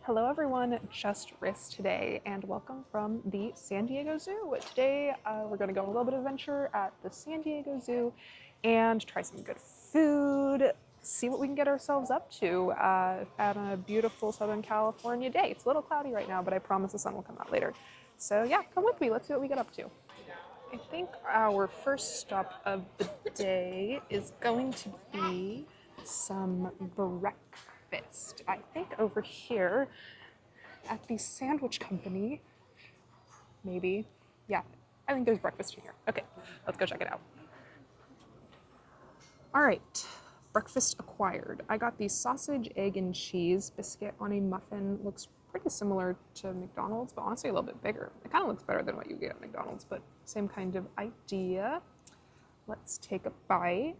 Hello everyone, Just Riss today, and welcome from the San Diego Zoo. Today we're going to go on a little bit of adventure at the San Diego Zoo and try some good food, see what we can get ourselves up to on a beautiful Southern California day. It's a little cloudy right now, but I promise the sun will come out later. So yeah, come with me, let's see what we get up to. I think our first stop of the day is going to be some breakfast. I think over here at the sandwich company, maybe. Yeah, I think there's breakfast in here. Okay, let's go check it out. All right, breakfast acquired. I got the sausage, egg, and cheese biscuit on a muffin. Looks pretty similar to McDonald's, but honestly a little bit bigger. It kind of looks better than what you get at McDonald's, but same kind of idea. Let's take a bite.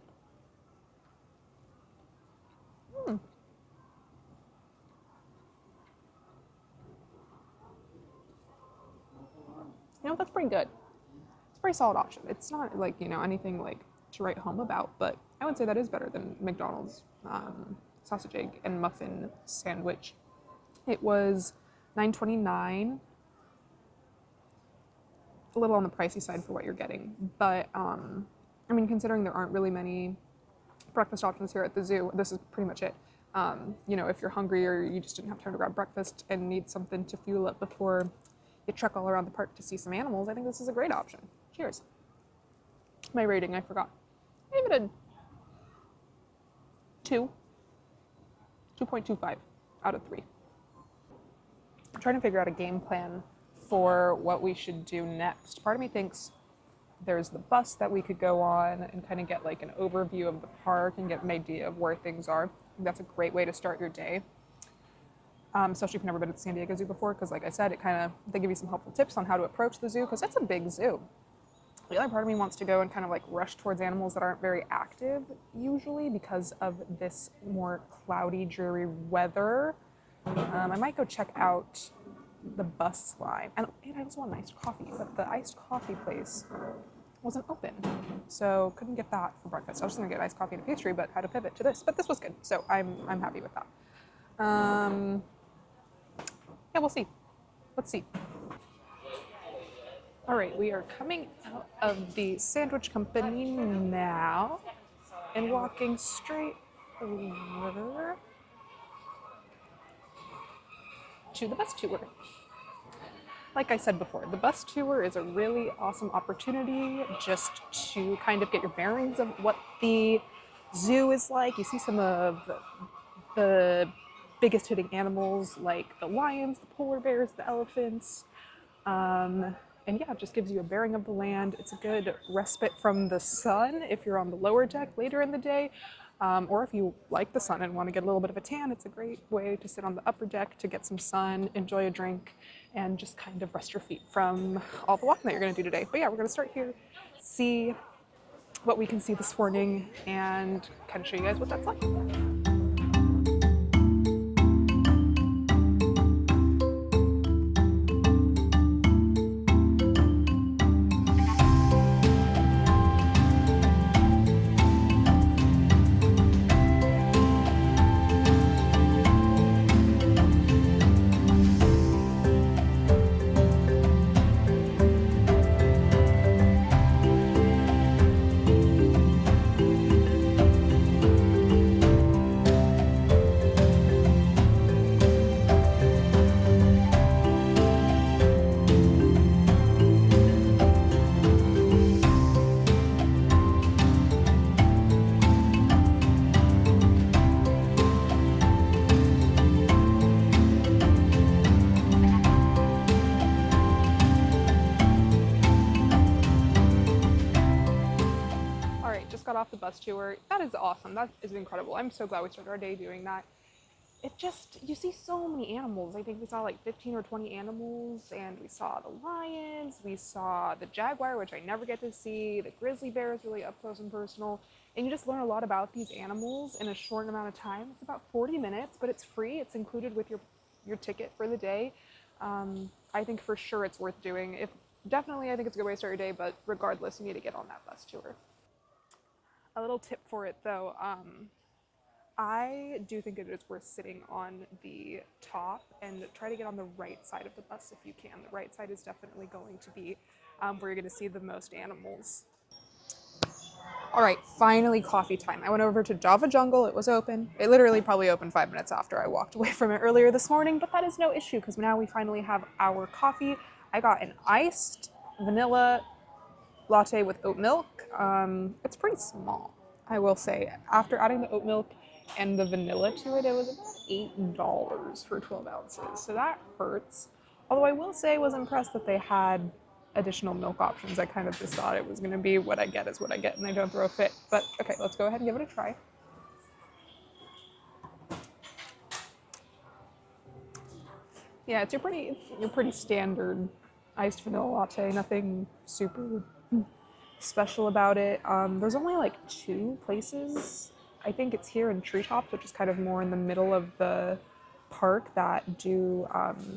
That's pretty good. It's a pretty solid option. It's not like, anything like to write home about, but I would say that is better than McDonald's sausage, egg, and muffin sandwich. It was $9.29, a little on the pricey side for what you're getting, but considering there aren't really many breakfast options here at the zoo, this is pretty much it. If you're hungry or you just didn't have time to grab breakfast and need something to fuel up before you trek all around the park to see some animals, I think this is a great option. Cheers. My rating, I forgot. I gave it a 2.25 out of 3. I'm trying to figure out a game plan for what we should do next. Part of me thinks there's the bus that we could go on and kind of get like an overview of the park and get an idea of where things are. I think that's a great way to start your day. Especially if you've never been to the San Diego Zoo before, because like I said, they give you some helpful tips on how to approach the zoo, because it's a big zoo. The other part of me wants to go and kind of like rush towards animals that aren't very active usually because of this more cloudy, dreary weather. I might go check out the bus line. And I also want an iced coffee, but the iced coffee place wasn't open, so couldn't get that for breakfast. I was just gonna get iced coffee and a pastry, but had to pivot to this. But this was good, so I'm happy with that. Yeah, we'll see. Let's see. All right, we are coming out of the sandwich company now and walking straight over to the bus tour. Like I said before, the bus tour is a really awesome opportunity just to kind of get your bearings of what the zoo is like. You see some of the biggest hitting animals like the lions, the polar bears, the elephants. And yeah, it just gives you a bearing of the land. It's a good respite from the sun if you're on the lower deck later in the day. Or if you like the sun and want to get a little bit of a tan, it's a great way to sit on the upper deck to get some sun, enjoy a drink, and just kind of rest your feet from all the walking that you're going to do today. But yeah, we're going to start here, see what we can see this morning, and kind of show you guys what that's like. Got off the bus tour. That is awesome. That is incredible. I'm so glad we started our day doing that. You see so many animals. I think we saw like 15 or 20 animals, and we saw the lions, we saw the jaguar, which I never get to see, the grizzly bear is really up close and personal, and you just learn a lot about these animals in a short amount of time. It's about 40 minutes, but it's free. It's included with your ticket for the day. I think for sure it's worth doing. Definitely, I think it's a good way to start your day, but regardless, you need to get on that bus tour. A little tip for it though, I do think it is worth sitting on the top and try to get on the right side of the bus if you can. The right side is definitely going to be where you're going to see the most animals. All right, finally coffee time. I went over to Java Jungle. It was open. It literally probably opened 5 minutes after I walked away from it earlier this morning, but that is no issue because now we finally have our coffee. I got an iced vanilla latte with oat milk. It's pretty small, I will say. After adding the oat milk and the vanilla to it, it was about $8 for 12 ounces. So that hurts. Although I will say I was impressed that they had additional milk options. I kind of just thought it was going to be what I get is what I get and I don't throw a fit. But okay, let's go ahead and give it a try. Yeah, it's your pretty standard iced vanilla latte. Nothing super special about it. There's only like 2 places. I think it's here in Treetops, which is kind of more in the middle of the park, that do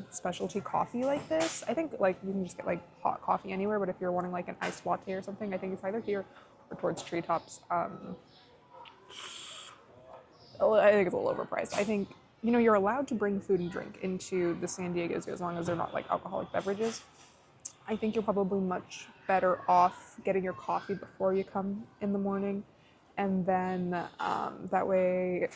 specialty coffee like this. I think like you can just get like hot coffee anywhere, but if you're wanting like an iced latte or something, I think it's either here or towards Treetops. I think it's a little overpriced. I think, you know, you're allowed to bring food and drink into the San Diego Zoo as long as they're not like alcoholic beverages. I think you're probably much better off getting your coffee before you come in the morning, and then that way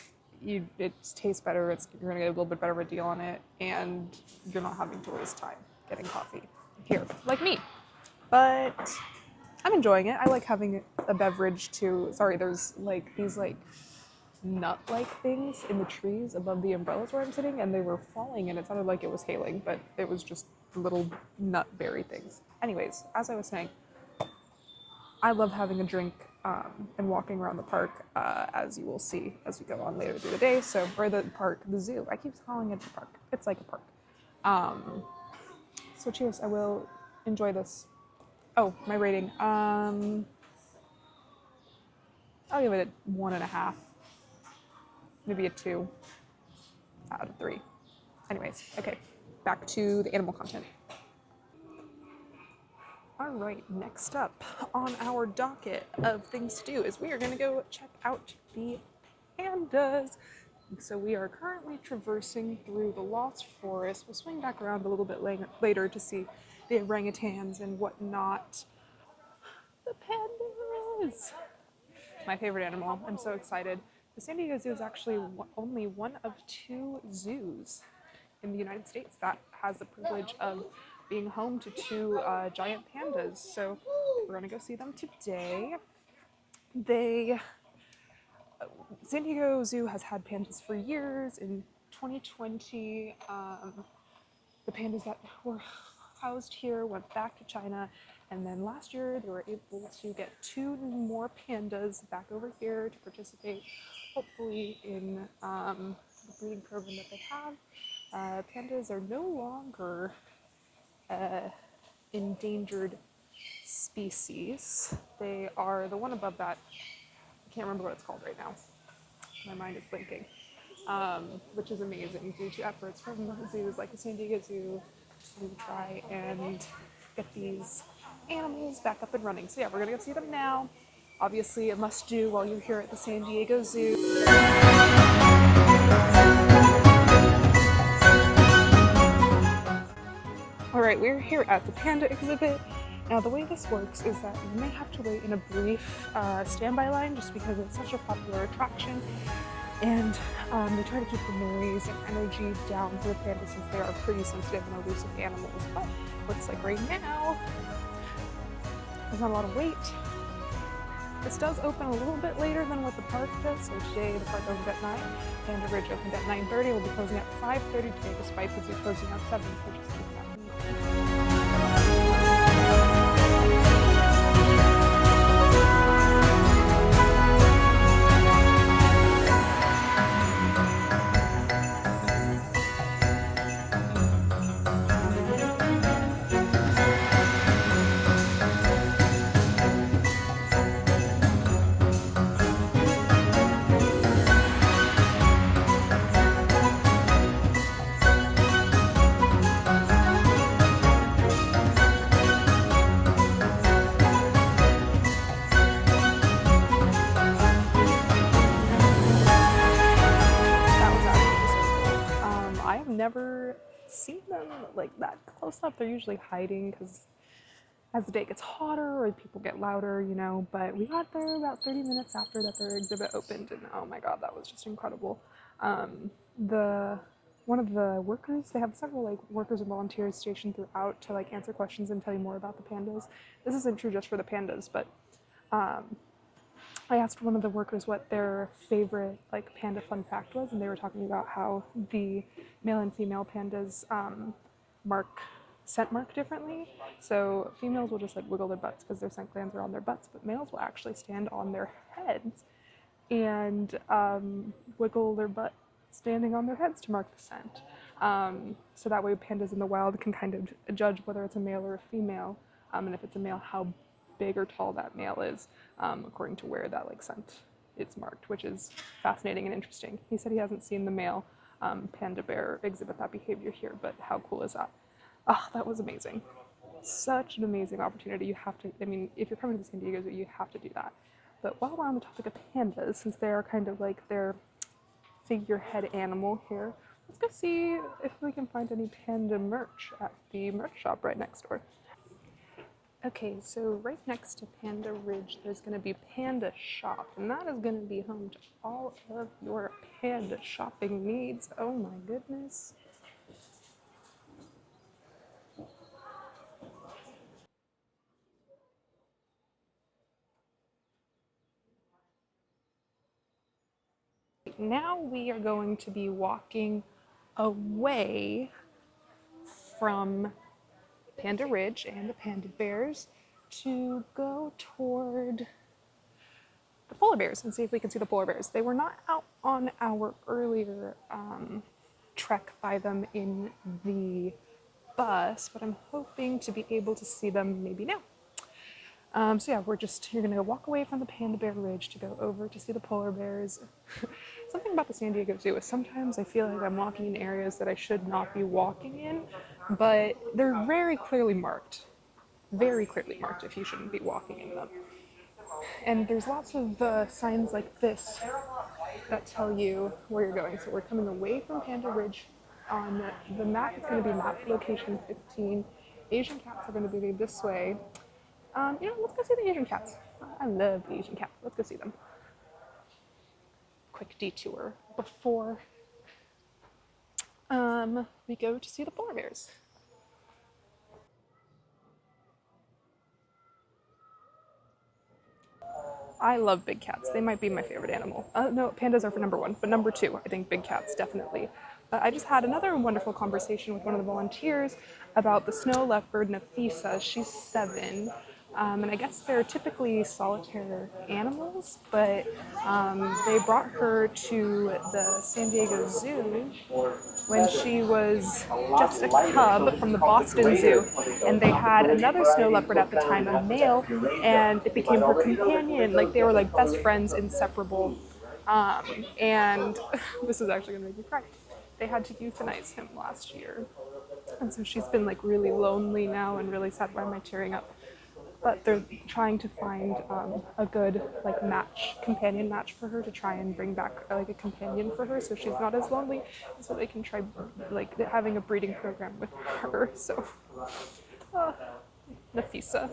it tastes better. You're gonna get a little bit better of a deal on it, and you're not having to waste time getting coffee here, like me. But I'm enjoying it. I like having a beverage too. Sorry, there's like these like nut-like things in the trees above the umbrellas where I'm sitting, and they were falling, and it sounded like it was hailing, but it was just little nut berry things. Anyways, as I was saying, I love having a drink and walking around the park, as you will see as we go on later through the day. So, or the park, the zoo. I keep calling it the park. It's like a park. So cheers. I will enjoy this. Oh, my rating. I'll give it a 1.5. Maybe a 2 out of 3. Anyways, okay, back to the animal content. All right, next up on our docket of things to do is we are going to go check out the pandas. So we are currently traversing through the Lost Forest. We'll swing back around a little bit later to see the orangutans and whatnot. The pandas! My favorite animal. I'm so excited. The San Diego Zoo is actually only one of 2 zoos in the United States that has the privilege of being home to 2 giant pandas. So we're going to go see them today. San Diego Zoo has had pandas for years. In 2020, the pandas that were housed here went back to China, and then last year they were able to get 2 more pandas back over here to participate, hopefully, in the breeding program that they have. Pandas are no longer endangered species. They are the one above that. I can't remember what it's called right now. My mind is blinking. Which is amazing due to efforts from zoos like the San Diego Zoo to try and get these animals back up and running. So yeah, we're gonna go see them now. Obviously a must do while you're here at the San Diego Zoo. All right, we're here at the panda exhibit. Now the way this works is that you may have to wait in a brief standby line just because it's such a popular attraction. And they try to keep the noise and energy down for the pandas since they are pretty sensitive and elusive animals. But looks like right now, there's not a lot of wait. This does open a little bit later than what the park does. So today the park opened at 9, Panda Ridge opened at 9:30. We'll be closing at 5:30 today despite the zoo closing at 7, which is keeping that. I have never seen them like that close up. They're usually hiding because as the day gets hotter or people get louder, you know, but we got there about 30 minutes after that their exhibit opened, and oh my god, that was just incredible. The one of the workers, they have several like workers and volunteers stationed throughout to like answer questions and tell you more about the pandas. This isn't true just for the pandas, but I asked one of the workers what their favorite like panda fun fact was, and they were talking about how the male and female pandas mark scent mark differently. So females will just like wiggle their butts because their scent glands are on their butts, but males will actually stand on their heads and wiggle their butt standing on their heads to mark the scent. So that way pandas in the wild can kind of judge whether it's a male or a female, and if it's a male, how big or tall that male is, according to where that like scent is marked, which is fascinating and interesting. He said he hasn't seen the male panda bear exhibit that behavior here, but how cool is that? Oh, that was amazing. Such an amazing opportunity. You have to, I mean, if you're coming to San Diego Zoo, you have to do that. But while we're on the topic of pandas, since they are kind of like their figurehead animal here, let's go see if we can find any panda merch at the merch shop right next door. Okay, so right next to Panda Ridge, there's going to be Panda Shop, and that is going to be home to all of your panda shopping needs. Oh my goodness. Now we are going to be walking away from Panda Ridge and the panda bears to go toward the polar bears and see if we can see the polar bears. They were not out on our earlier trek by them in the bus, but I'm hoping to be able to see them maybe now. So yeah, you're gonna walk away from the Panda Bear Ridge to go over to see the polar bears. Something about the San Diego Zoo is sometimes I feel like I'm walking in areas that I should not be walking in, but they're very clearly marked if you shouldn't be walking in them. And there's lots of signs like this that tell you where you're going. So we're coming away from Panda Ridge. On the map, it's going to be map location 15. Asian cats are going to be this way. Let's go see the Asian cats. I love the Asian cats. Let's go see them. Quick detour before we go to see the polar bears. I love big cats. They might be my favorite animal. No, pandas are for number one, but number two, I think big cats, definitely. I just had another wonderful conversation with one of the volunteers about the snow leopard Nafisa. She's 7. And I guess they're typically solitary animals, but they brought her to the San Diego Zoo when she was just a cub from the Boston Zoo, and they had another snow leopard at the time, a male, and it became her companion. Like they were like best friends, inseparable. And this is actually gonna make me cry. They had to euthanize him last year, and so she's been like really lonely now and really sad. Why am I tearing up? But they're trying to find a good like companion match for her to try and bring back like a companion for her, so she's not as lonely, so they can try like having a breeding program with her. So Nafisa.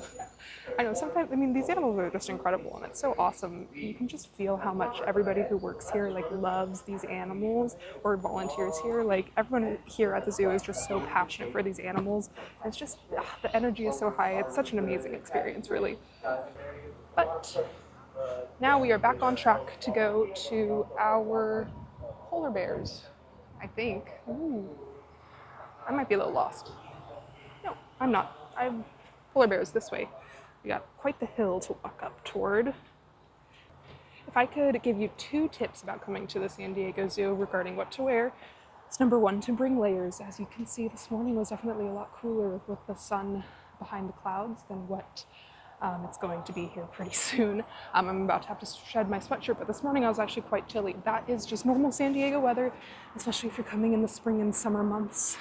I know sometimes, I mean, these animals are just incredible and it's so awesome. You can just feel how much everybody who works here like loves these animals or volunteers here. Like everyone here at the zoo is just so passionate for these animals. And it's just, the energy is so high. It's such an amazing experience, really. But now we are back on track to go to our polar bears, I think. Ooh, I might be a little lost. No, I'm not. Polar bears this way. We got quite the hill to walk up toward. If I could give you 2 tips about coming to the San Diego Zoo regarding what to wear, it's number 1, to bring layers. As you can see, this morning was definitely a lot cooler with the sun behind the clouds than what it's going to be here pretty soon. I'm about to have to shed my sweatshirt, but this morning I was actually quite chilly. That is just normal San Diego weather, especially if you're coming in the spring and summer months.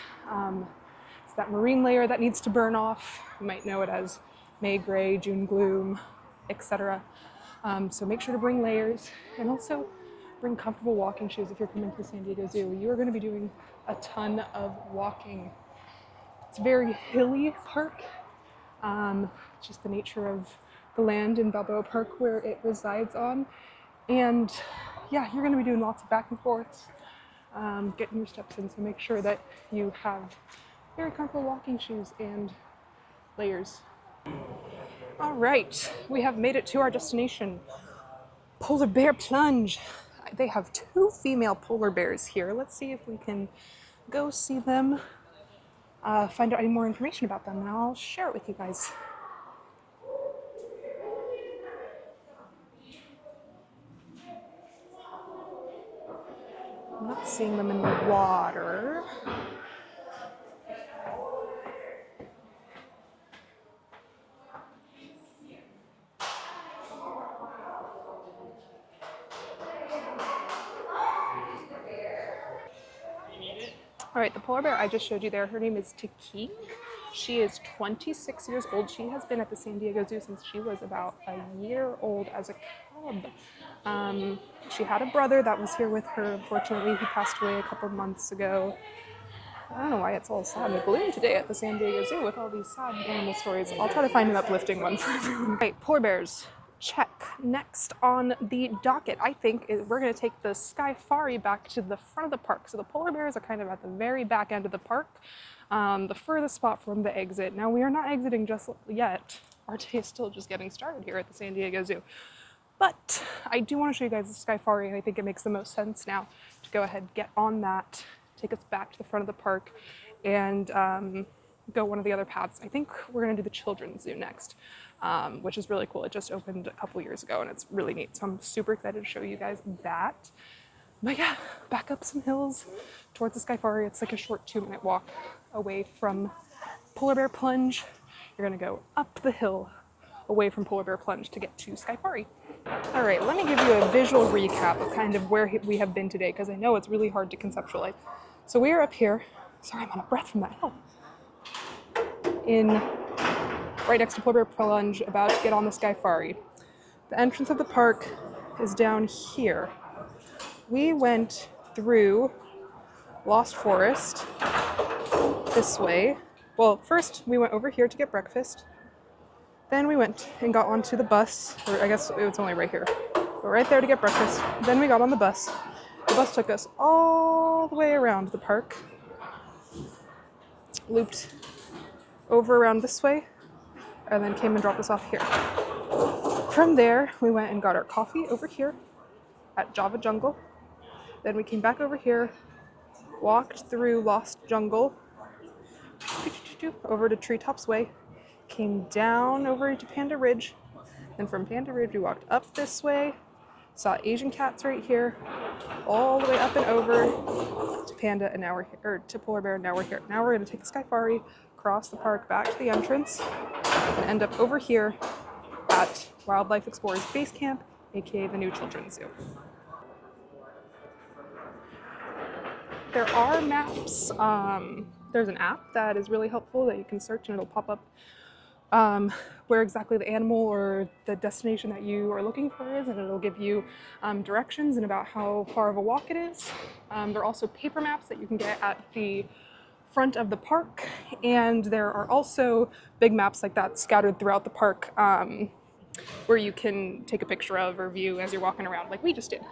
It's that marine layer that needs to burn off. You might know it as May gray, June gloom, etc. So make sure to bring layers, and also bring comfortable walking shoes if you're coming to San Diego Zoo. You are going to be doing a ton of walking. It's a very hilly park, just the nature of the land in Balboa Park where it resides on. And yeah, you're going to be doing lots of back and forths, getting your steps in, so make sure that you have very comfortable walking shoes and layers. All right, we have made it to our destination, Polar Bear Plunge. They have 2 female polar bears here. Let's see if we can go see them, find out any more information about them, and I'll share it with you guys. I'm not seeing them in the water. All right, the polar bear I just showed you there, her name is Taki. She is 26 years old. She has been at the San Diego Zoo since she was about a year old as a cub. She had a brother that was here with her. Unfortunately, he passed away a couple months ago. I don't know why it's all sad and gloom today at the San Diego Zoo with all these sad animal stories. I'll try to find an uplifting one for everyone. Right, polar bears. Check. Next on the docket, I think, is we're going to take the Skyfari back to the front of the park. So the polar bears are kind of at the very back end of the park, the furthest spot from the exit. Now, we are not exiting just yet. Our day is still just getting started here at the San Diego Zoo. But I do want to show you guys the Skyfari, and I think it makes the most sense now to go ahead and get on that, take us back to the front of the park, and go one of the other paths. I think we're going to do the Children's Zoo next, which is really cool. It just opened a couple years ago, and it's really neat. So I'm super excited to show you guys that. But yeah, back up some hills towards the Skyfari. It's like a short 2-minute walk away from Polar Bear Plunge. You're going to go up the hill away from Polar Bear Plunge to get to Skyfari. All right, let me give you a visual recap of kind of where we have been today, because I know it's really hard to conceptualize. So we are up here. Sorry, I'm out of breath from that hill. Right next to Polar Bear Plunge, about to get on the Skyfari. The entrance of the park is down here. We went through Lost Forest this way. Well, first we went over here to get breakfast. Then we went and got onto the bus, or I guess it was only right here. We're right there to get breakfast. Then we got on the bus. The bus took us all the way around the park, looped over around this way, and then came and dropped us off here. From there, we went and got our coffee over here at Java Jungle. Then we came back over here, walked through Lost Jungle, over to Treetops Way, came down over to Panda Ridge, and from Panda Ridge we walked up this way, saw Asian cats right here, all the way up and over to Panda, and now we're here, or to Polar Bear, and now we're here. Now we're going to take the Skyfari, cross the park back to the entrance, and end up over here at Wildlife Explorers Base Camp, aka the new Children's Zoo. There are maps. There's an app that is really helpful that you can search and it'll pop up where exactly the animal or the destination that you are looking for is, and it'll give you directions and about how far of a walk it is. There are also paper maps that you can get at the front of the park, and there are also big maps like that scattered throughout the park where you can take a picture of or view as you're walking around like we just did.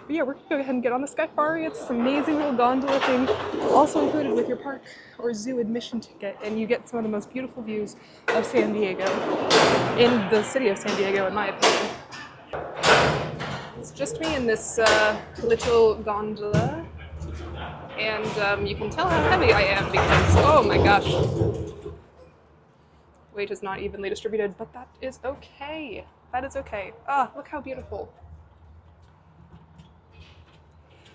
But yeah, we're gonna go ahead and get on the Skyfari. It's this amazing little gondola thing, also included with your park or zoo admission ticket, and you get some of the most beautiful views of San Diego, in the city of San Diego, in my opinion. It's just me in this little gondola, and you can tell how heavy I am because, oh my gosh, weight is not evenly distributed, but that is okay. That is okay. Ah, look how beautiful.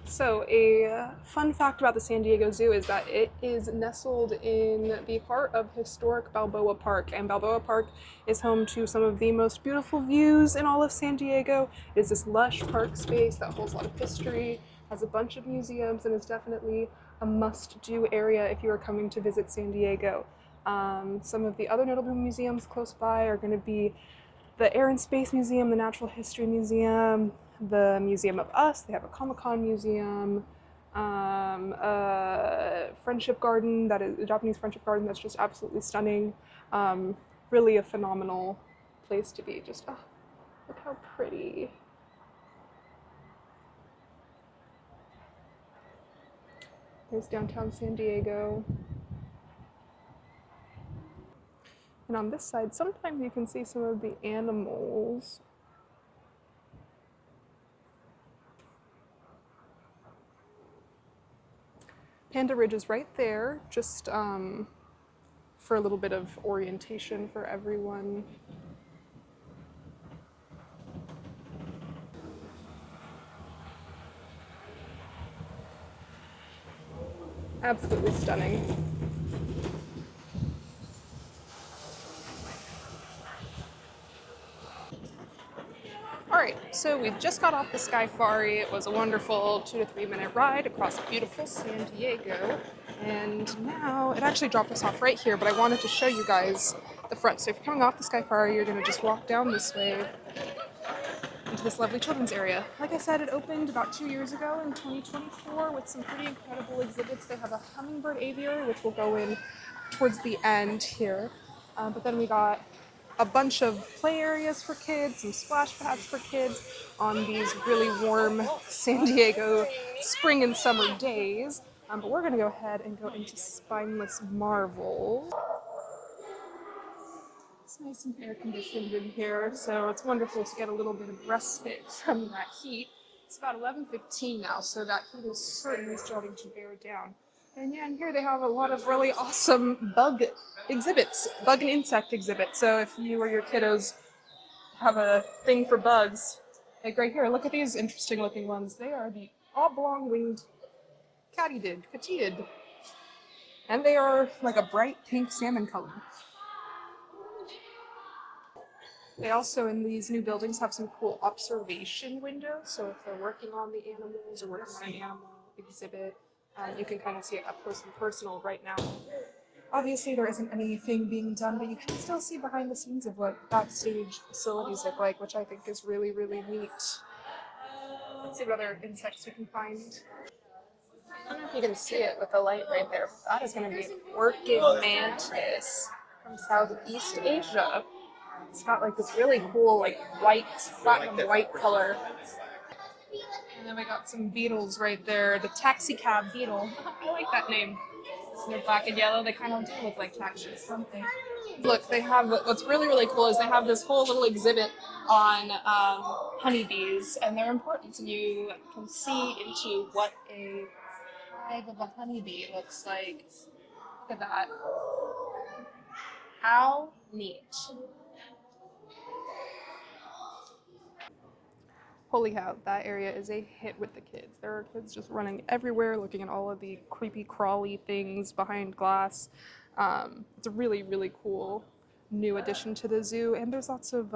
So a fun fact about the San Diego Zoo is that it is nestled in the heart of historic Balboa Park, and Balboa Park is home to some of the most beautiful views in all of San Diego. It is this lush park space that holds a lot of history, has a bunch of museums, and is definitely a must-do area if you are coming to visit San Diego. Some of the other notable museums close by are going to be the Air and Space Museum, the Natural History Museum, the Museum of Us. They have a Comic-Con museum. Friendship garden, that is a Japanese friendship garden that's just absolutely stunning. Um, really a phenomenal place to be. Just, oh, look how pretty. There's downtown San Diego. And on this side, sometimes you can see some of the animals. Panda Ridge is right there, just for a little bit of orientation for everyone. Absolutely stunning. All right, so we just got off the Skyfari. It was a wonderful 2 to 3 minute ride across beautiful San Diego. And now it actually dropped us off right here, but I wanted to show you guys the front. So if you're coming off the Skyfari, you're gonna just walk down this way into this lovely children's area. Like I said, it opened about 2 years ago in 2024 with some pretty incredible exhibits. They have a hummingbird aviary, which will go in towards the end here. But then we got a bunch of play areas for kids, some splash pads for kids on these really warm San Diego spring and summer days. But we're gonna go ahead and go into Spineless Marvel. It's nice and air conditioned in here, so it's wonderful to get a little bit of respite from that heat. It's about 11:15 now, so that heat is certainly starting to bear down. And yeah, in here they have a lot of really awesome bug exhibits, bug and insect exhibits. So if you or your kiddos have a thing for bugs, like right here, look at these interesting looking ones. They are the oblong-winged katydid, and they are like a bright pink salmon color. They also, in these new buildings, have some cool observation windows. So if they're working on the animals or working on an animal exhibit, you can kind of see it up close and personal right now. Obviously, there isn't anything being done, but you can still see behind the scenes of what backstage facilities look like, which I think is really, really neat. Let's see what other insects we can find. I don't know if you can see it with the light right there. That is going to be an orchid mantis from Southeast Asia. It's got like this really cool, like white, platinum white color. And then we got some beetles right there. The taxi cab beetle. I like that name. They're black and yellow. They kind of do look like taxis, don't they? Look, they have, what's really, really cool is they have this whole little exhibit on honeybees, and their importance. And you can see into what a hive of a honeybee looks like. Look at that. How neat. Holy cow, that area is a hit with the kids. There are kids just running everywhere, looking at all of the creepy, crawly things behind glass. It's a really, really cool new addition to the zoo, and there's lots of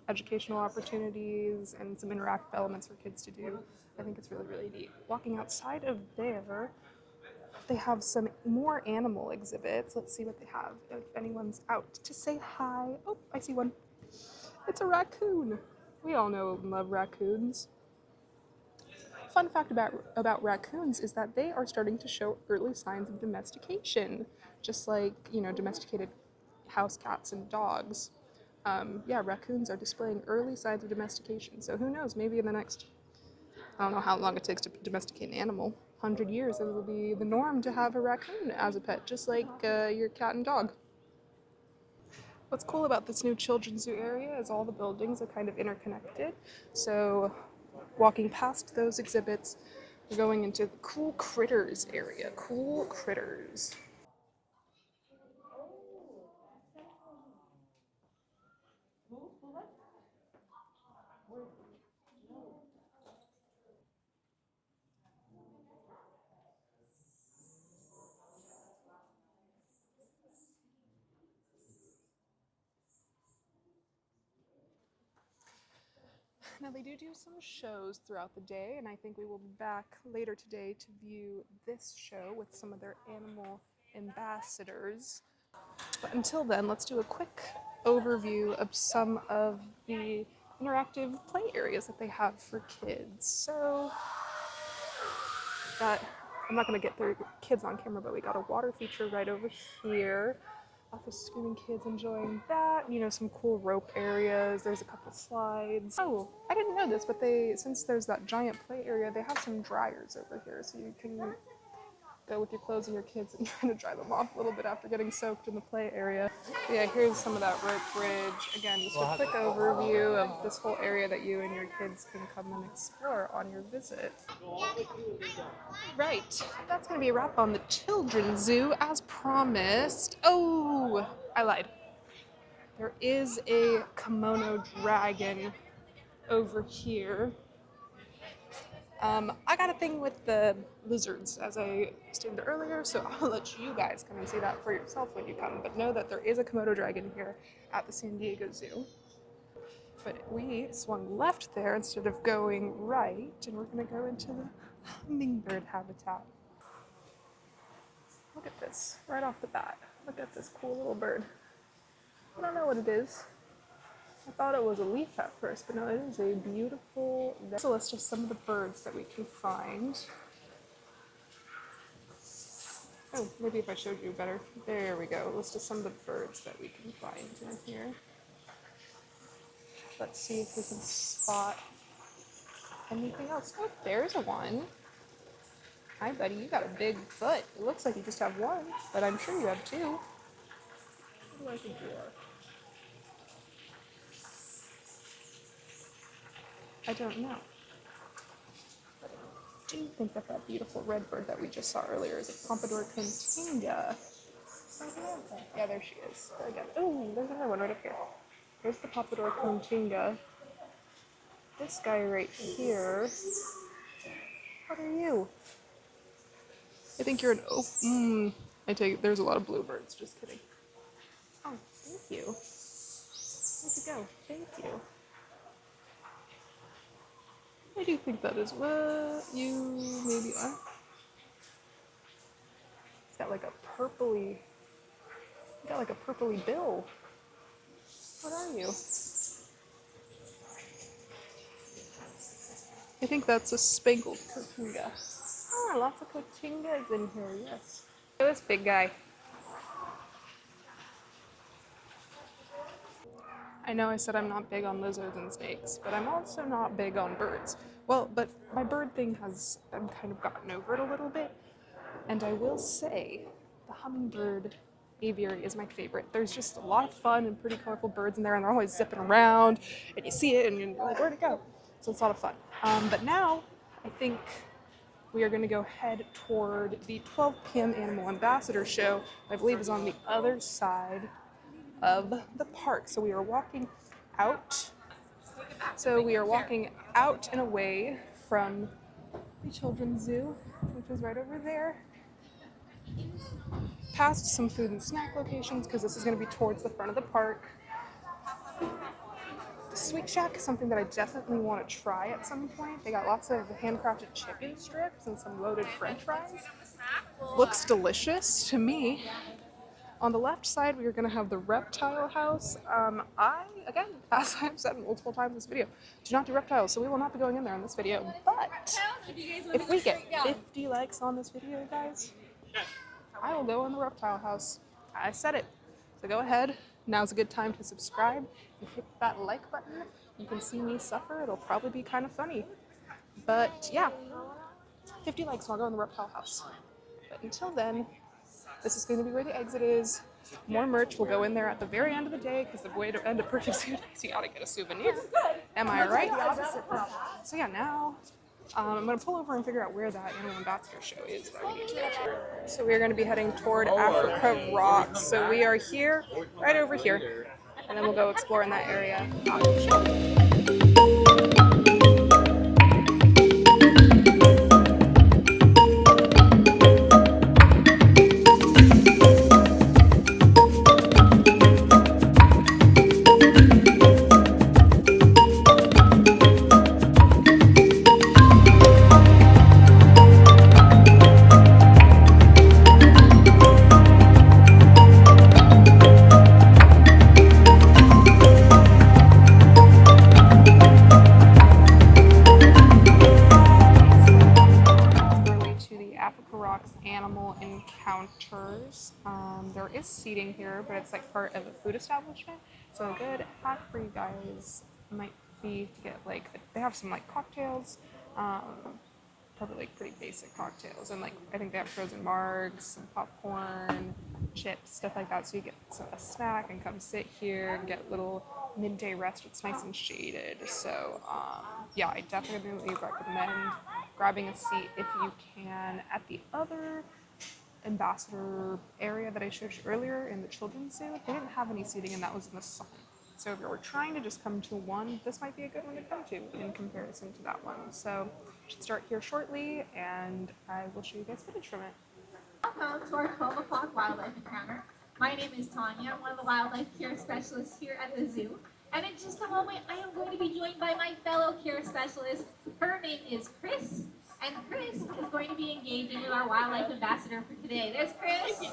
educational opportunities and some interactive elements for kids to do. I think it's really, really neat. Walking outside of there, they have some more animal exhibits. Let's see what they have, if anyone's out to say hi. Oh, I see one. It's a raccoon. We all know and love raccoons. Fun fact about raccoons is that they are starting to show early signs of domestication, just like, domesticated house cats and dogs. Yeah, raccoons are displaying early signs of domestication. So who knows, maybe in the next, I don't know how long it takes to domesticate an animal, 100 years, it will be the norm to have a raccoon as a pet, just like your cat and dog. What's cool about this new children's zoo area is all the buildings are kind of interconnected. So walking past those exhibits, we're going into the Cool Critters area. Cool Critters. Now they do some shows throughout the day, and I think we will be back later today to view this show with some of their animal ambassadors. But until then, let's do a quick overview of some of the interactive play areas that they have for kids. So Got, I'm not going to get through kids on camera, but we got a water feature right over here. Lots of screaming kids enjoying that. You know, some cool rope areas. There's a couple slides. Oh, I didn't know this, but since there's that giant play area, they have some dryers over here, so you can go with your clothes and your kids and kind of dry them off a little bit after getting soaked in the play area. But yeah, here's some of that rope bridge. Again, just a quick overview of this whole area that you and your kids can come and explore on your visit. Right, that's going to be a wrap on the Children's Zoo as promised. Oh, I lied. There is a kimono dragon over here. I got a thing with the lizards, as I stated earlier, so I'll let you guys come and see that for yourself when you come. But know that there is a Komodo dragon here at the San Diego Zoo. But we swung left there instead of going right, and we're going to go into the hummingbird habitat. Look at this, right off the bat. Look at this cool little bird. I don't know what it is. I thought it was a leaf at first, but no, it is a beautiful... So let's just some of the birds that we can find. Oh, maybe if I showed you better. There we go. Let's just some of the birds that we can find in here. Let's see if we can spot anything else. Oh, there's a one. Hi, buddy. You got a big foot. It looks like you just have one, but I'm sure you have two. What do I think you are? I don't know. But I do think that that beautiful red bird that we just saw earlier is a Pompadour Cotinga. Yeah, there she is. There again. Oh, there's another one right up here. There's the Pompadour Cotinga. This guy right here. What are you? I think you're an I take it there's a lot of bluebirds. Just kidding. Oh, thank you. Where'd you go? Thank you. I do think that is what you maybe are. It's got like a purpley bill. What are you? I think that's a spangled cotinga. Ah, lots of cotingas in here, yes. Look at this big guy. I know I said I'm not big on lizards and snakes, but I'm also not big on birds. Well, but my bird thing I've kind of gotten over it a little bit. And I will say, the hummingbird aviary is my favorite. There's just a lot of fun and pretty colorful birds in there, and they're always zipping around, and you see it, and you're like, where'd it go? So it's a lot of fun. But now, I think we are going to go head toward the 12 p.m. Animal Ambassador show, I believe is on the other side of the park. So we are walking out. So we are walking out and away from the Children's Zoo, which is right over there. Past some food and snack locations, because this is going to be towards the front of the park. The Sweet Shack is something that I definitely want to try at some point. They got lots of handcrafted chicken strips and some loaded french fries. Looks delicious to me. On the left side, we are going to have the reptile house. Again, as I've said multiple times in this video, do not do reptiles, so we will not be going in there in this video. But if we get 50 likes on this video, guys, I will go in the reptile house. I said it. So go ahead. Now's a good time to subscribe and hit that like button. You can see me suffer. It'll probably be kind of funny. But yeah, 50 likes and I'll go in the reptile house. But until then, this is going to be where the exit is. More merch will go in there at the very end of the day, because the way to end a purchase is you gotta get a souvenir. Am I right? So yeah, now I'm going to pull over and figure out where that Animal Ambassador show is that we need to go to. So we are going to be heading toward Africa Rocks. So we are here, right over here, and then we'll go explore in that area. temperatures. There is seating here, but it's like part of a food establishment. So a good hack for you guys might be to get like, they have some like cocktails, probably like pretty basic cocktails, and like I think they have frozen margs, some popcorn, chips, stuff like that. So you get a snack and come sit here and get a little midday rest. It's nice and shaded. So yeah, I definitely recommend grabbing a seat if you can at the other ambassador area that I showed you earlier in the children's zoo. They didn't have any seating, and that was in the sun. So if you're trying to just come to one, this might be a good one to come to in comparison to that one. So we should start here shortly, and I will show you guys footage from it. Welcome to our 12 o'clock wildlife encounter. My name is Tanya. I'm one of the wildlife care specialists here at the zoo. And in just a moment, I am going to be joined by my fellow care specialist. Her name is Chris. And Chris is going to be engaging with our wildlife ambassador for today. There's Chris. She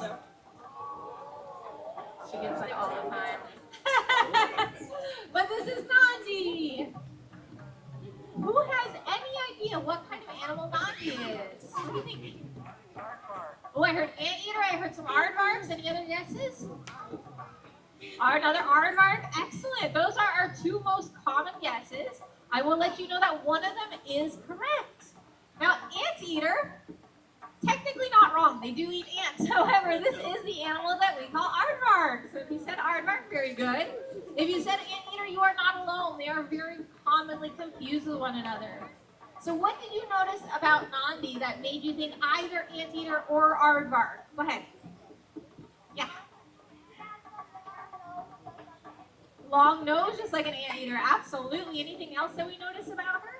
gets that all the time. But this is Nandi. Who has any idea what kind of animal Nandi is? What do you think? Oh, I heard anteater. I heard some aardvarks. Any other guesses? Another aardvark. Excellent. Those are our two most common guesses. I will let you know that one of them is correct. Now, anteater, technically not wrong. They do eat ants. However, this is the animal that we call aardvark. So if you said aardvark, very good. If you said anteater, you are not alone. They are very commonly confused with one another. So what did you notice about Nandi that made you think either anteater or aardvark? Go ahead. Yeah. Long nose, just like an anteater. Absolutely. Anything else that we notice about her?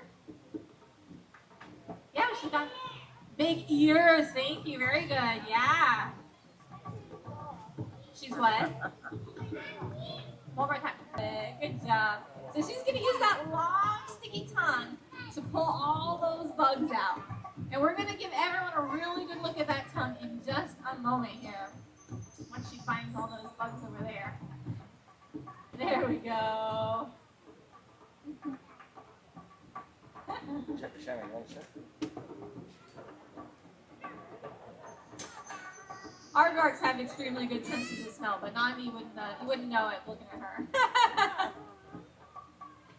Yeah, she's got big ears. Thank you. Very good. Yeah. She's what? One more time. Good job. So she's going to use that long, sticky tongue to pull all those bugs out. And we're going to give everyone a really good look at that tongue in just a moment here. Once she finds all those bugs over there. There we go. Check the shadow, right, sir? Aardvarks have extremely good senses of smell, but Nandi wouldn't know it looking at her.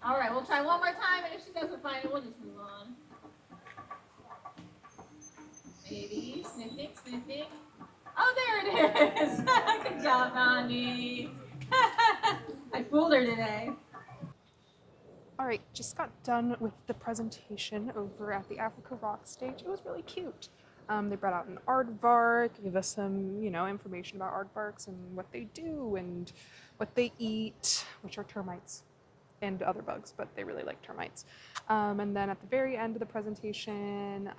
All right, we'll try one more time, and if she doesn't find it, we'll just move on. Maybe sniffing. Oh, there it is. Good job, Nandi. I fooled her today. All right, just got done with the presentation over at the Africa Rock stage. It was really cute. They brought out an aardvark, gave us some, information about aardvarks and what they do and what they eat, which are termites and other bugs, but they really like termites. And then at the very end of the presentation,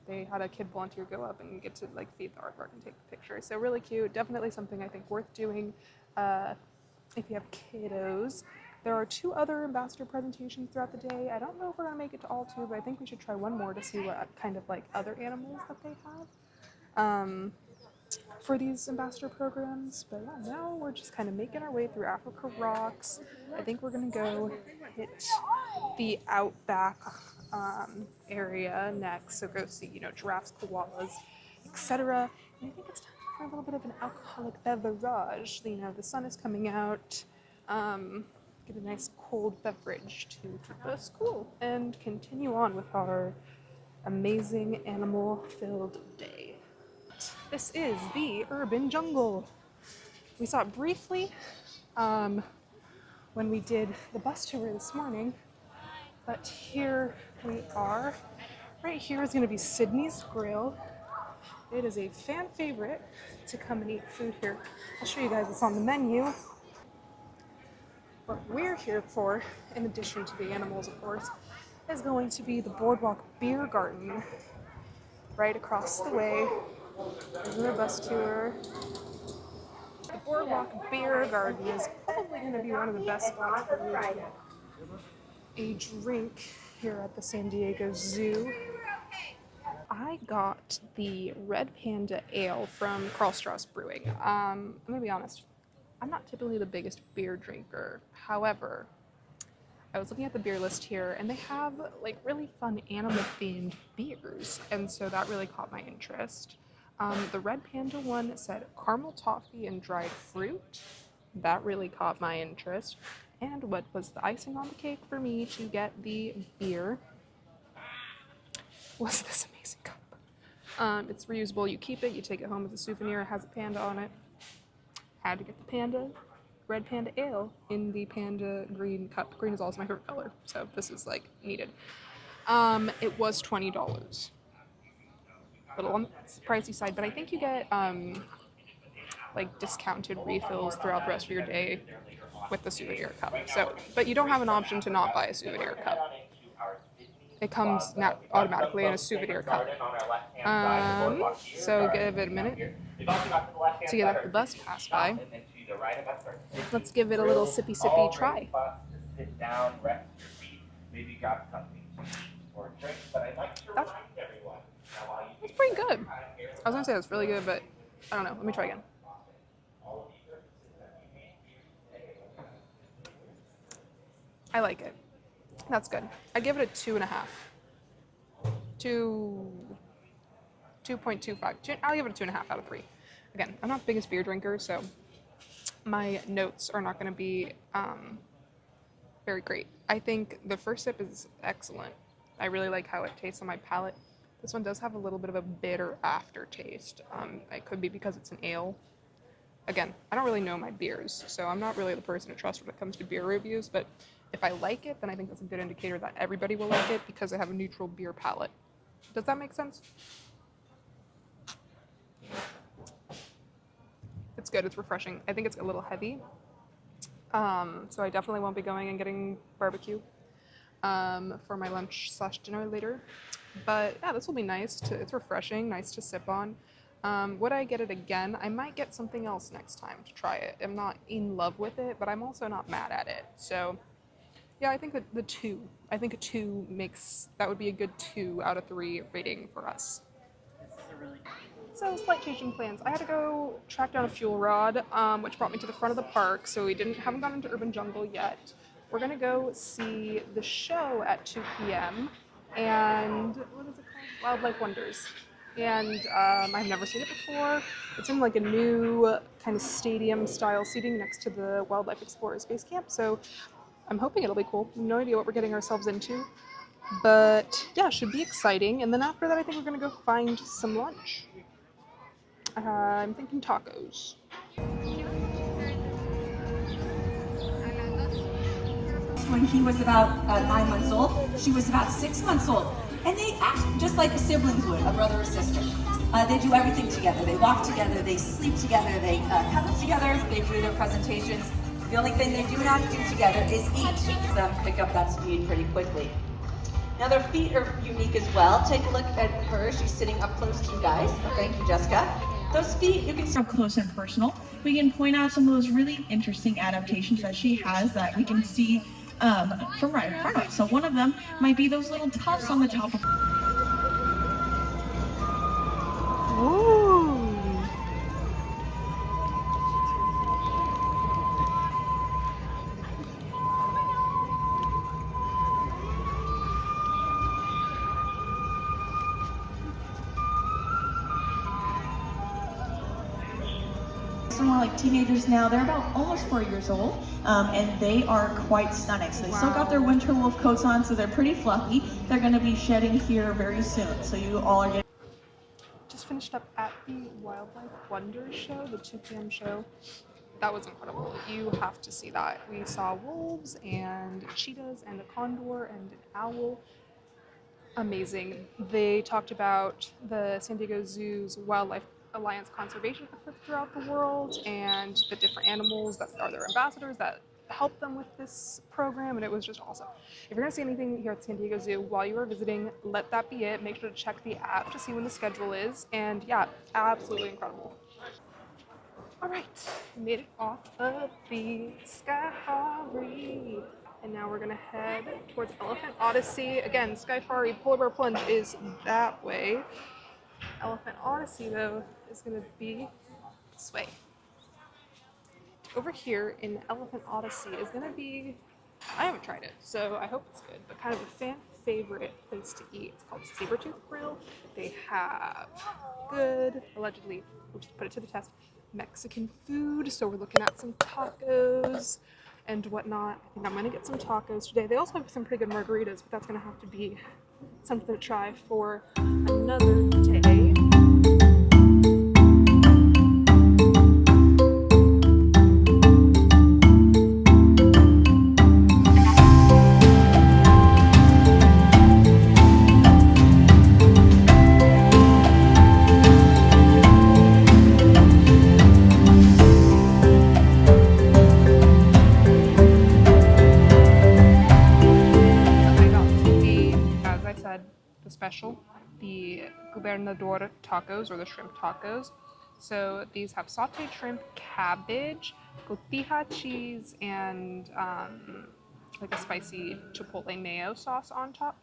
they had a kid volunteer go up and get to feed the aardvark and take the picture. So really cute. Definitely something I think worth doing if you have kiddos. There are 2 other ambassador presentations throughout the day. I don't know if we're gonna make it to all 2, but I think we should try one more to see what kind of other animals that they have for these ambassador programs. But yeah, now we're just kind of making our way through Africa Rocks. I think we're gonna go hit the Outback area next. So go see, giraffes, koalas, etc. And I think it's time for a little bit of an alcoholic beverage. The sun is coming out. Get a nice cold beverage to keep us cool and continue on with our amazing animal-filled day. This is the urban jungle. We saw it briefly when we did the bus tour this morning, but here we are. Right here is going to be Sydney's Grill. It is a fan favorite to come and eat food here. I'll show you guys what's on the menu. What we're here for, in addition to the animals, of course, is going to be the Boardwalk Beer Garden right across the way. There's our bus tour. The Boardwalk Beer Garden is probably going to be one of the best spots for you to get a drink here at the San Diego Zoo. I got the Red Panda Ale from Karl Strauss Brewing. I'm going to be honest. I'm not typically the biggest beer drinker. However, I was looking at the beer list here and they have really fun animal themed beers. And so that really caught my interest. The red panda one said caramel toffee and dried fruit. That really caught my interest. And what was the icing on the cake for me to get the beer was this amazing cup. It's reusable. You keep it, you take it home as a souvenir. It has a panda on it. Had to get the panda, red panda ale in the panda green cup. Green is also my favorite color, so this is like needed. It was $20. A little on the pricey side, but I think you get like discounted refills throughout the rest of your day with the souvenir cup. So, but you don't have an option to not buy a souvenir cup. It comes automatically in a souvenir cup. So give it a minute to get the bus pass by. Let's give it a little sippy sippy try. Sit down, rest your feet, maybe grab something or a drink. But I'd like to remind everyone. That's pretty good. I was gonna say it's really good, but I don't know. Let me try again. I like it. That's good. I give it a 2.5. 2.25. I'll give it a 2.5 out of 3. Again, I'm not the biggest beer drinker, so my notes are not going to be very great. I think the first sip is excellent. I really like how it tastes on my palate. This one does have a little bit of a bitter aftertaste. It could be because it's an ale. Again, I don't really know my beers, so I'm not really the person to trust when it comes to beer reviews, but if I like it, then I think that's a good indicator that everybody will like it because I have a neutral beer palate. Does that make sense? It's good, it's refreshing. I think it's a little heavy. So I definitely won't be going and getting barbecue for my lunch/dinner later. But yeah, this will be nice. It's refreshing, nice to sip on. Would I get it again? I might get something else next time to try it. I'm not in love with it, but I'm also not mad at it. So yeah, I think that a 2 that would be a good 2 out of 3 rating for us. So slight changing plans. I had to go track down a fuel rod, which brought me to the front of the park. So we haven't gone into Urban Jungle yet. We're gonna go see the show at 2 p.m. and what is it called? Wildlife Wonders. And I've never seen it before. It's in like a new kind of stadium style seating next to the Wildlife Explorers Base Camp. So I'm hoping it'll be cool. No idea what we're getting ourselves into. But yeah, should be exciting. And then after that, I think we're gonna go find some lunch. I'm thinking tacos. When he was about 9 months old, she was about 6 months old. And they act just like siblings would, a brother or sister. They do everything together. They walk together, they sleep together, they cuddle together, they do their presentations. The only thing they do not do together is eat. So pick up that speed pretty quickly. Now their feet are unique as well. Take a look at her. She's sitting up close to you guys. Oh, thank you, Jessica. Those feet, you can see up close and personal. We can point out some of those really interesting adaptations that she has that we can see from right in front of us. So one of them might be those little tufts on the top of Ooh. some more like teenagers now. They're about almost 4 years old, and they are quite stunning. So they still got their winter wolf coats on, so they're pretty fluffy. They're going to be shedding here very soon. So you all are getting. Just finished up at the Wildlife Wonders show, the 2 p.m. show. That was incredible. You have to see that. We saw wolves and cheetahs and a condor and an owl. Amazing. They talked about the San Diego Zoo's Wildlife Alliance conservation efforts throughout the world and the different animals that are their ambassadors that help them with this program, and it was just awesome. If you're going to see anything here at San Diego Zoo while you are visiting, let that be it. Make sure to check the app to see when the schedule is, and yeah, absolutely incredible. All right, made it off of the Skyfari, and now we're gonna head towards Elephant Odyssey. Again, Skyfari Polar Bear Plunge is that way. Elephant Odyssey, though, is gonna be this way. Over here in Elephant Odyssey is gonna be, I haven't tried it, so I hope it's good, but kind of a favorite place to eat. It's called Sabertooth Grill. They have good, allegedly, we'll just put it to the test, Mexican food. So we're looking at some tacos and whatnot. I think I'm gonna get some tacos today. They also have some pretty good margaritas, but that's gonna have to be something to try for another day. I got the, as I said, the special, the Gobernador tacos or the shrimp tacos. So these have sauteed shrimp, cabbage, cotija cheese, and like a spicy chipotle mayo sauce on top.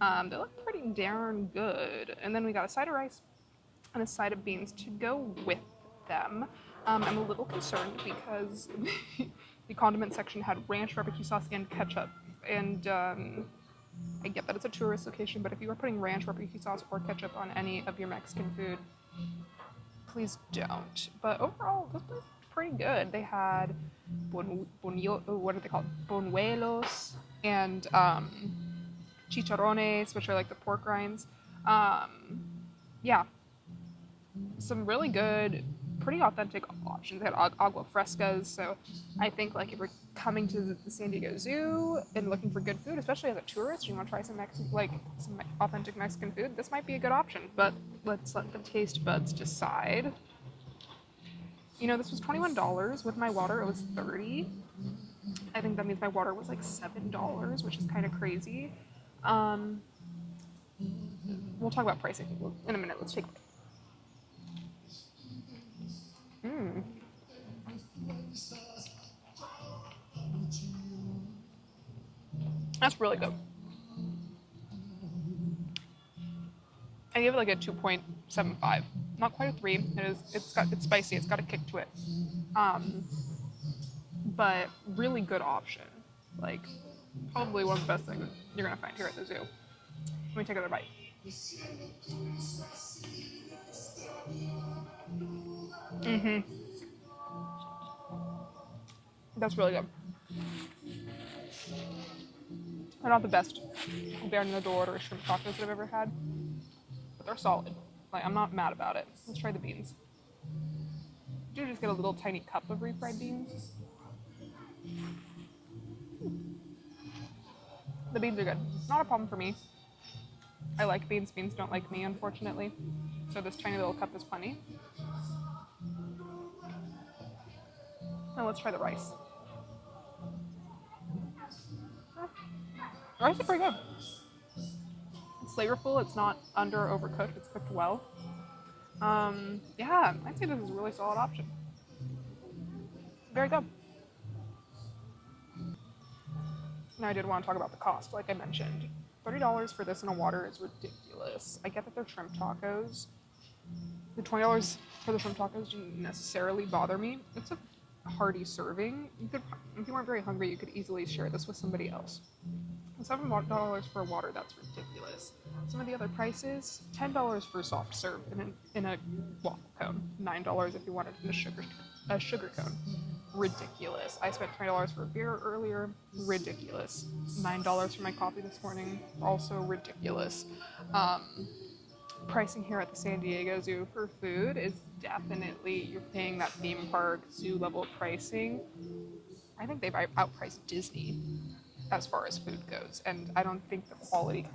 They look pretty darn good. And then we got a side of rice and a side of beans to go with them. I'm a little concerned because the condiment section had ranch, barbecue sauce, and ketchup. And I get that it's a tourist location, but if you are putting ranch, barbecue sauce, or ketchup on any of your Mexican food, please don't. But overall, this was pretty good. They had what are they called? Buñuelos and chicharrones, which are like the pork rinds. Yeah, some really good, pretty authentic options. They had agua frescas, so I think like if you're coming to the San Diego Zoo and looking for good food, especially as a tourist, you want to try some some authentic Mexican food, this might be a good option. But let's let the taste buds decide. You know, this was $21. With my water, it was $30. I think that means my water was like $7, which is kind of crazy. We'll talk about pricing in a minute. Let's take a bite. That's really good. I give it like a 2.75. Not quite a 3. It's spicy. It's got a kick to it. But really good option. Like probably one of the best things you're gonna find here at the zoo. Let me take another bite. That's really good. They're not the best Gobernador or shrimp tacos that I've ever had, but they're solid. Like, I'm not mad about it. Let's try the beans. Did you just get a little tiny cup of refried beans? The beans are good. Not a problem for me. I like beans. Beans don't like me, unfortunately. So this tiny little cup is plenty. Now let's try the rice. The rice is pretty good. It's flavorful. It's not under or overcooked. It's cooked well. Yeah, I'd say this is a really solid option. Very good. Now I did want to talk about the cost, like I mentioned. $30 for this in a water is ridiculous. I get that they're shrimp tacos. The $20 for the shrimp tacos didn't necessarily bother me. It's a hearty serving. You could, if you weren't very hungry, you could easily share this with somebody else. $7 for water, that's ridiculous. Some of the other prices, $10 for soft serve in a waffle cone, $9 if you wanted a sugar cone. Ridiculous. I spent $20 for a beer earlier. Ridiculous. $9 for my coffee this morning. Also ridiculous. Pricing here at the San Diego Zoo for food is definitely, you're paying that theme park zoo level pricing. I think they've outpriced Disney as far as food goes, and I don't think the quality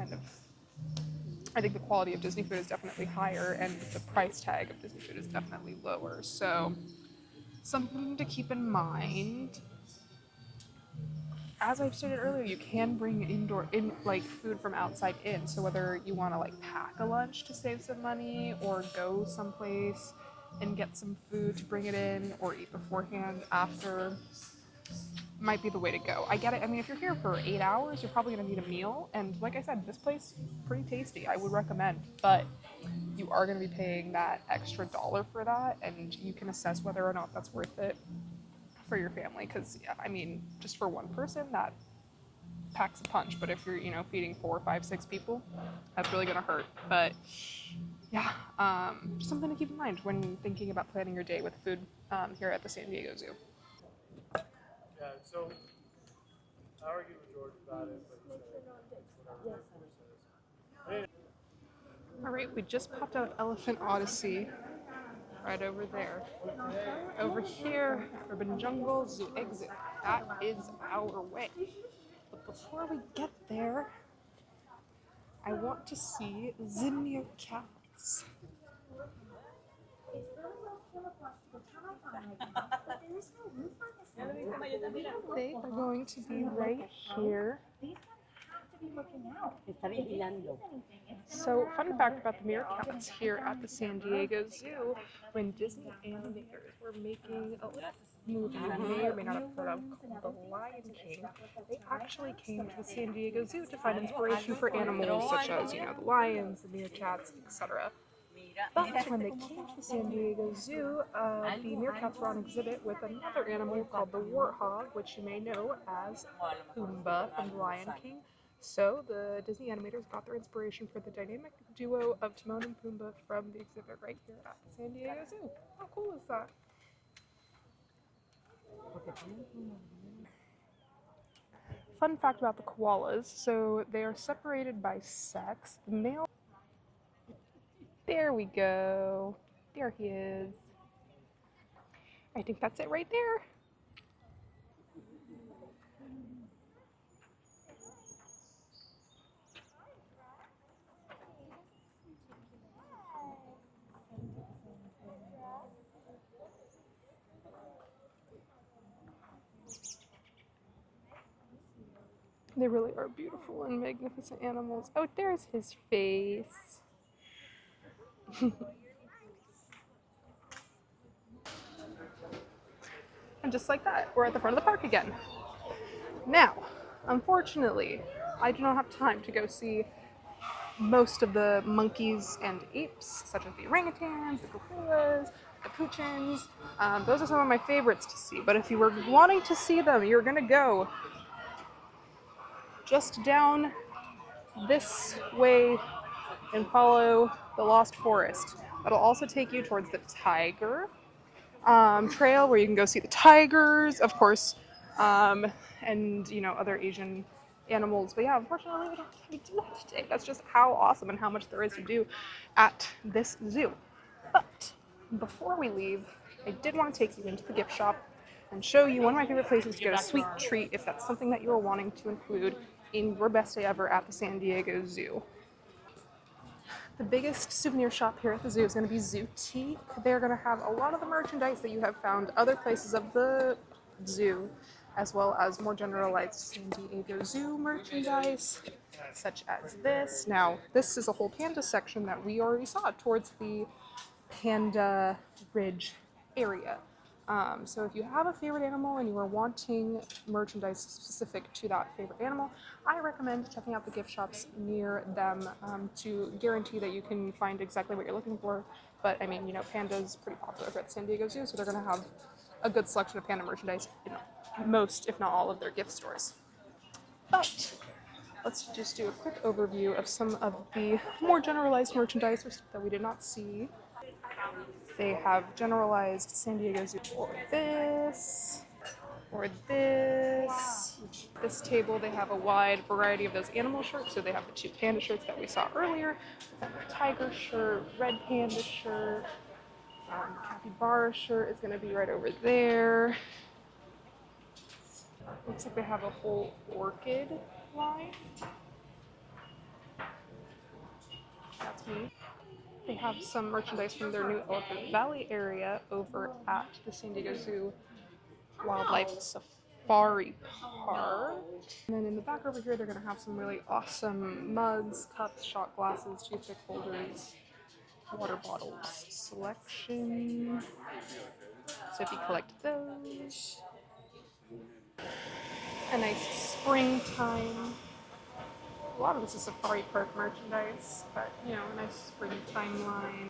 I think the quality of Disney food is definitely higher, and the price tag of Disney food is definitely lower. So something to keep in mind. As I've stated earlier, you can bring food from outside in. So whether you want to like pack a lunch to save some money, or go someplace and get some food to bring it in, or eat beforehand, after, might be the way to go. I get it. I mean, if you're here for 8 hours, you're probably going to need a meal. And like I said, this place, pretty tasty. I would recommend. But you are going to be paying that extra $1 for that. And you can assess whether or not that's worth it for your family. Because, yeah, I mean, just for one person, that packs a punch, but if you're, feeding 4, 5, 6 people, that's really gonna hurt. But yeah, just something to keep in mind when thinking about planning your day with food here at the San Diego Zoo. Yeah, so I argued with George about it, but he said whatever Vancouver says. All right, we just popped out Elephant Odyssey right over there. Over here, Urban Jungle Zoo exit. That is our way. But before we get there, I want to see the meerkats. They are going to be right here. So, fun fact about the meerkats here at the San Diego Zoo, when Disney animators were making a movie you may or may not have heard of called The Lion King, they actually came to the San Diego Zoo to find inspiration for animals such as, the lions, the meerkats, etc. But when they came to the San Diego Zoo, the meerkats were on exhibit with another animal called the warthog, which you may know as Pumbaa from The Lion King. So the Disney animators got their inspiration for the dynamic duo of Timon and Pumbaa from the exhibit right here at the San Diego Zoo. How cool is that? Fun fact about the koalas, so they are separated by sex. The male... There we go. There he is. I think that's it right there. They really are beautiful and magnificent animals. Oh, there's his face. And just like that, we're at the front of the park again. Now, unfortunately, I do not have time to go see most of the monkeys and apes, such as the orangutans, the gorillas, the puchins. Those are some of my favorites to see, but if you were wanting to see them, you're gonna go just down this way and follow the Lost Forest. That'll also take you towards the tiger trail, where you can go see the tigers, of course, and other Asian animals. But yeah, unfortunately, we don't have time to do that today. That's just how awesome and how much there is to do at this zoo. But before we leave, I did want to take you into the gift shop and show you one of my favorite places to get a sweet treat if that's something that you're wanting to include in your best day ever at the San Diego Zoo. The biggest souvenir shop here at the zoo is going to be Zootique. They're going to have a lot of the merchandise that you have found other places of the zoo, as well as more generalized San Diego Zoo merchandise, such as this. Now, this is a whole panda section that we already saw towards the Panda Ridge area. So if you have a favorite animal and you are wanting merchandise specific to that favorite animal, I recommend checking out the gift shops near them to guarantee that you can find exactly what you're looking for. But I mean, panda's pretty popular here at the San Diego Zoo, so they're going to have a good selection of panda merchandise in most, if not all, of their gift stores. But let's just do a quick overview of some of the more generalized merchandise or stuff that we did not see. They have generalized San Diego Zoo or this, or this. This table, they have a wide variety of those animal shirts. So they have the 2 panda shirts that we saw earlier, the tiger shirt, red panda shirt, capybara shirt is going to be right over there. Looks like they have a whole orchid line. That's me. They have some merchandise from their new Elephant Valley area over at the San Diego Zoo Wildlife Safari Park. And then in the back over here, they're going to have some really awesome mugs, cups, shot glasses, toothpick holders, water bottles selection. So if you collect those, a nice springtime. A lot of this is Safari Park merchandise, but a nice springtime line.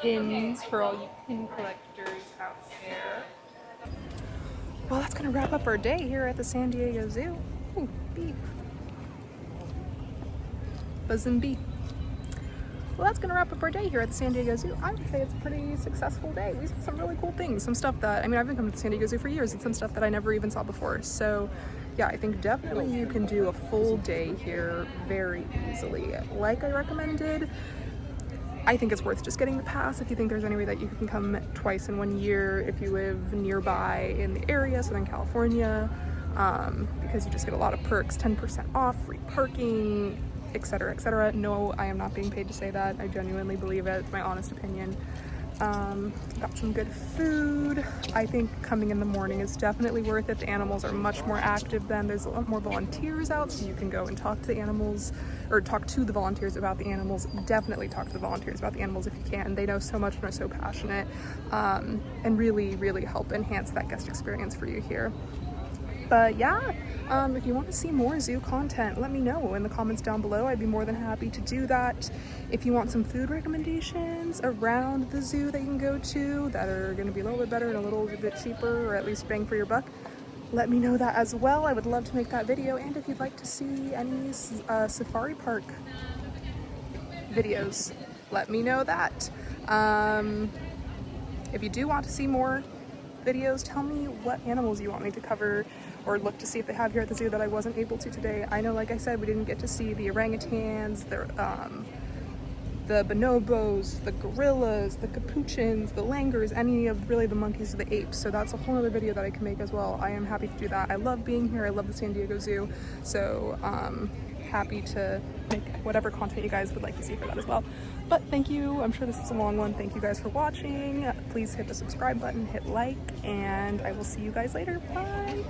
Pins for all you pin collectors out there. Well, that's going to wrap up our day here at the San Diego Zoo. Ooh, beep. buzzing bee. Well, that's gonna wrap up our day here at the San Diego Zoo. I would say it's a pretty successful day. We saw some really cool things, some stuff that, I mean, I've been coming to the San Diego Zoo for years, and some stuff that I never even saw before. So yeah, I think definitely you can do a full day here very easily. Like I recommended, I think it's worth just getting the pass if you think there's any way that you can come twice in 1 year if you live nearby in the area, Southern California, because you just get a lot of perks, 10% off, free parking, etc., etc. No, I am not being paid to say that. I genuinely believe it. It's my honest opinion. Got some good food. I think coming in the morning is definitely worth it. The animals are much more active then. There's a lot more volunteers out, so you can go and talk to the animals, or talk to the volunteers about the animals. Definitely talk to the volunteers about the animals if you can. They know so much and are so passionate, and really, really help enhance that guest experience for you here. But yeah, if you want to see more zoo content, let me know in the comments down below. I'd be more than happy to do that. If you want some food recommendations around the zoo that you can go to that are going to be a little bit better and a little bit cheaper, or at least bang for your buck, let me know that as well. I would love to make that video. And if you'd like to see any safari park videos, let me know that. If you do want to see more videos, tell me what animals you want me to cover or look to see if they have here at the zoo that I wasn't able to today. I know, like I said, we didn't get to see the orangutans, the bonobos, the gorillas, the capuchins, the langurs, any of really the monkeys or the apes. So that's a whole other video that I can make as well. I am happy to do that. I love being here. I love the San Diego Zoo. So happy to make whatever content you guys would like to see for that as well. But thank you. I'm sure this is a long one. Thank you guys for watching. Please hit the subscribe button, hit like, and I will see you guys later. Bye.